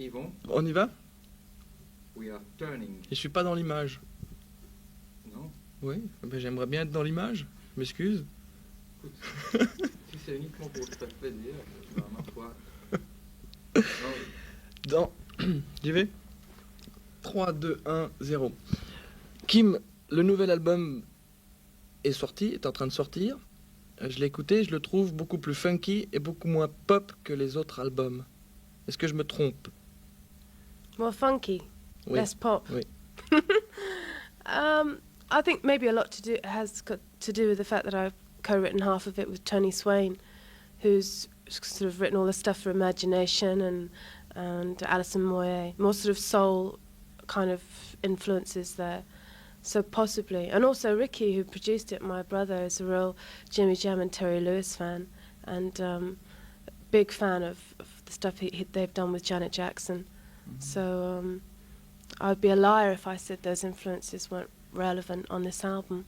Yvon, On y va? we are turning. Et je suis pas dans l'image. Non? Oui, ben j'aimerais bien être dans l'image. Je m'excuse. Écoute, si c'est uniquement pour te faire plaisir, bah, ma foi. Non, Dans... J'y vais. 3, 2, 1, 0. Kim, le nouvel album est sorti, est en train de sortir. Je l'ai écouté, je le trouve beaucoup plus funky et beaucoup moins pop que les autres albums. Est-ce que je me trompe? More funky, Oui. less pop. Oui. I think maybe a lot has got to do with the fact that I've co-written half of it with Tony Swain, who's sort of written all the stuff for Imagination and Alison Moyet, more sort of soul kind of influences there. So possibly. And also Ricky, who produced it, my brother, is a real Jimmy Jam and Terry Lewis fan, and big fan of the stuff they've done with Janet Jackson. Mm-hmm. So I'd be a liar if I said those influences weren't relevant on this album.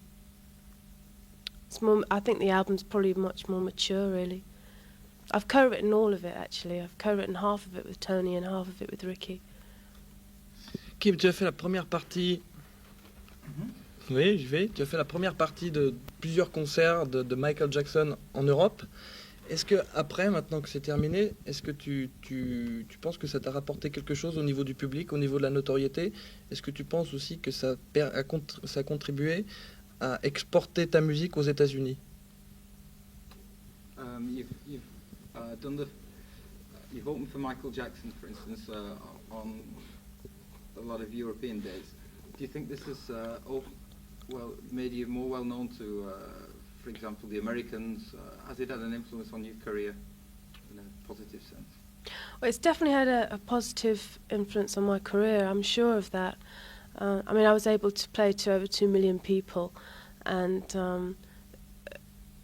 It's more, I think the album's probably much more mature, really. I've co-written all of it, actually. I've co-written half of it with Tony and half of it with Ricky. Kim, tu as fait la première partie... Oui, j'y vais. Tu as fait la première partie de plusieurs concerts de Michael Jackson en Europe. Est-ce que après, maintenant que c'est terminé, est-ce que tu penses que ça t'a rapporté quelque chose au niveau du public, au niveau de la notoriété? Est-ce que tu penses aussi que ça a contribué à exporter ta musique aux États-Unis? You've opened for Michael Jackson, for instance, on a lot of European days. Do you think this has made you more well known to, for example, the Americans? Has it had an influence on your career in a positive sense? Well, it's definitely had a positive influence on my career, I'm sure of that. I mean, I was able to play to over 2 million people and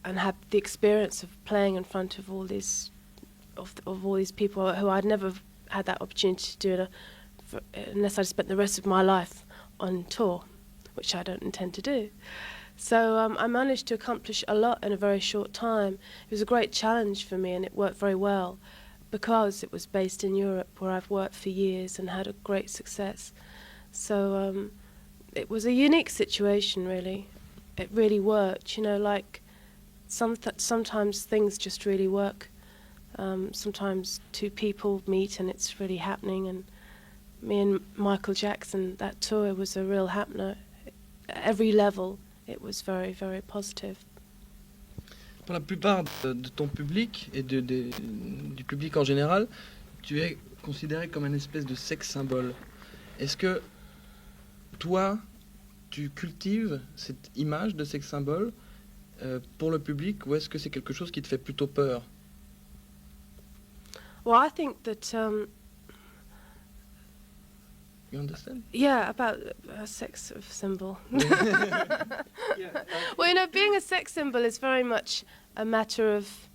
had the experience of playing in front of all these all these people who I'd never had that opportunity to do unless I'd spent the rest of my life on tour, which I don't intend to do. So I managed to accomplish a lot in a very short time. It was a great challenge for me, and it worked very well because it was based in Europe, where I've worked for years and had a great success. So it was a unique situation, really. It really worked, you know, like sometimes things just really work. Sometimes two people meet and it's really happening, and me and Michael Jackson, that tour was a real happener. At every level, it was very, very positive. Pour la plupart de ton public et du public en général, tu es considéré comme une espèce de sex symbole. Est-ce que toi, tu cultives cette image de sex symbole pour le public, ou est-ce que c'est quelque chose qui te fait plutôt peur? Well, I think that... You understand? Yeah, about a sex symbol. Yeah, well, you know, being a sex symbol is very much a matter of,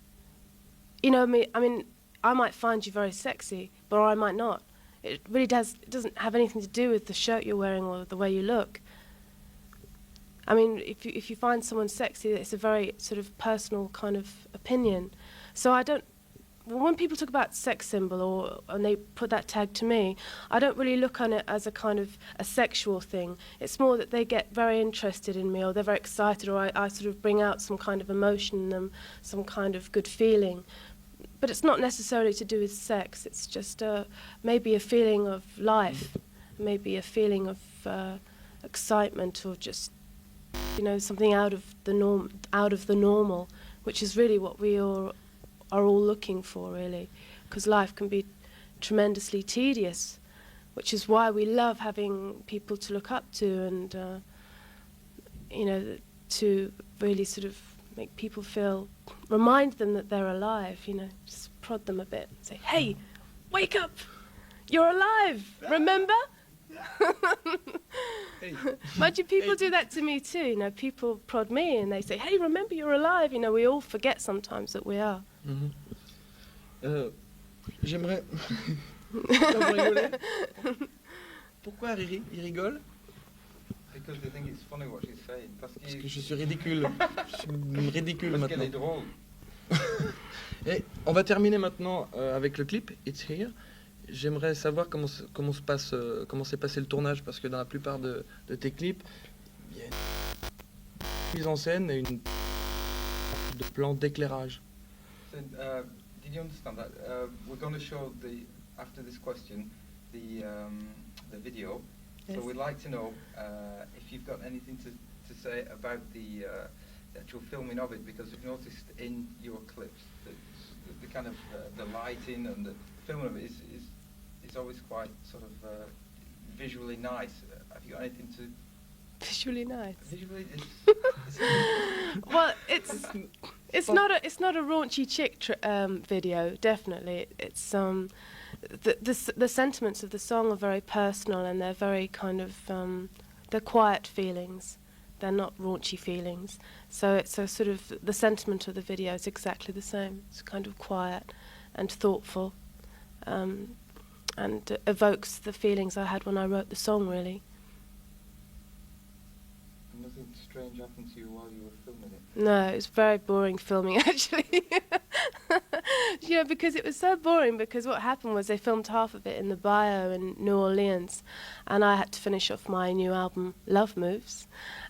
you know, I mean, I might find you very sexy, but I might not. It really it doesn't have anything to do with the shirt you're wearing or the way you look. I mean, if you find someone sexy, it's a very sort of personal kind of opinion. So when people talk about sex symbol and they put that tag to me, I don't really look on it as a kind of a sexual thing. It's more that they get very interested in me, or they're very excited, or I sort of bring out some kind of emotion in them, some kind of good feeling. But it's not necessarily to do with sex. It's just maybe a feeling of life, maybe a feeling of excitement, or just, you know, something out of the normal, which is really what we are all looking for, really, because life can be tremendously tedious, which is why we love having people to look up to, and you know, to really sort of make people remind them that they're alive, you know, just prod them a bit and say, hey, wake up, you're alive, remember? Imagine people do that to me too, you know, people prod me and they say, hey, remember you're alive, you know, we all forget sometimes that we are. J'aimerais... Vous rigolez? Pourquoi Riri? Il rigole? Because they think it's funny what she's saying. Parce que je suis ridicule. Je suis ridicule parce maintenant. qu'elle est drôle. Et on va terminer maintenant avec le clip It's Here. j'aimerais savoir comment s'est passé le tournage, parce que dans la plupart de tes clips, il y a une mise en scène et une de plan d'éclairage. So, did you understand that? We're going to show after this question the video. Yes. So we'd like to know if you've got anything to say about the actual filming of it, because we've noticed in your clips the kind of the lighting and the filming of it is always quite sort of visually nice. Have you got anything to Visually nice. visually? Well, it's not a raunchy chick video. Definitely, it's the sentiments of the song are very personal, and they're very kind of they're quiet feelings. They're not raunchy feelings. So sort of the sentiment of the video is exactly the same. It's kind of quiet and thoughtful, and evokes the feelings I had when I wrote the song. Really. Nothing strange happened to you while you were filming it? No, it's very boring filming actually. You know, because it was so boring, because what happened was they filmed half of it in the Bayou in New Orleans, and I had to finish off my new album Love Moves,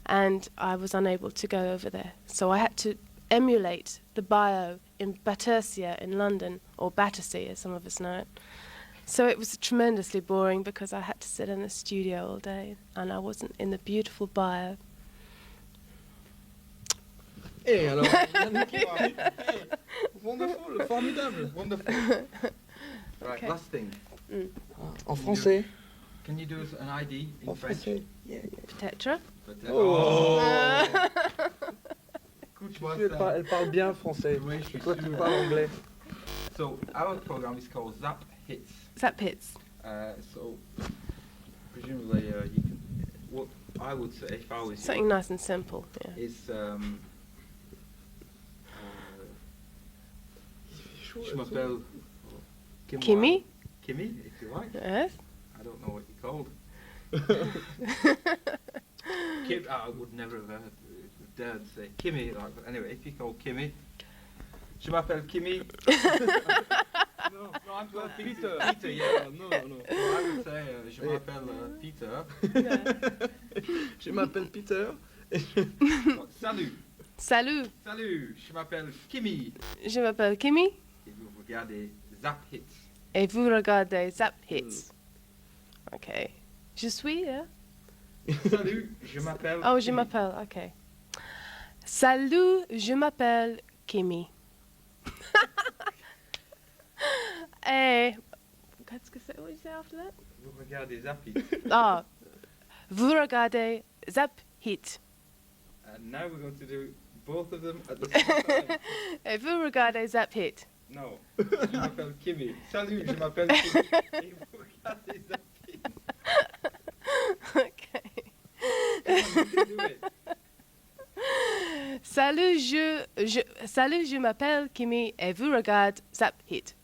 and I was unable to go over there. So I had to emulate the Bayou in Battersea in London, or Battersea as some of us know it. So it was tremendously boring because I had to sit in the studio all day and I wasn't in the beautiful Bayou. Et alors, wonderful, formidable. Wonderful. Right, Okay. last thing. En français. Can you do us an ID in En French? français. Yeah, yeah. Peut-être. But, Oh. Écoute-moi Elle ça. parle bien français. Oui, je suis Toi, tu sûr. parles anglais. So our program is called Zap Hits. Zap hits. So presumably you can. What I would say if I was Something you nice and simple. Yeah. is je m'appelle Kimi? Kimi, if you like. Yes. I don't know what you're called. Kim, I would never have dared to say Kimi. Like, but anyway, if you call Kimi, je m'appelle Kimi. No, I'm called Peter. Peter, yeah. No. So I would say je m'appelle Peter. Je m'appelle Peter. Salut, Salut. salut. Je m'appelle Kimi. Je m'appelle Kimi Et vous regardez Zap Hits. et vous regardez Zap hits. Okay. Je suis, yeah? Salut, je m'appelle. Oh, je Kimi. m'appelle, okay. Salut, je m'appelle Kimi. Et, qu'est-ce que c'est? What did you say after that? Vous regardez Zap Hits. Ah, vous regardez Zap hits. And now we're going to do both of them at the same time. Et vous regardez Zap hit. No, je m'appelle Kimi. Salut, je m'appelle Kimi. Et vous regardez Zap Hits. Okay. Come on, you can do it. Salut, je m'appelle Kimi et vous regardez Zap hit.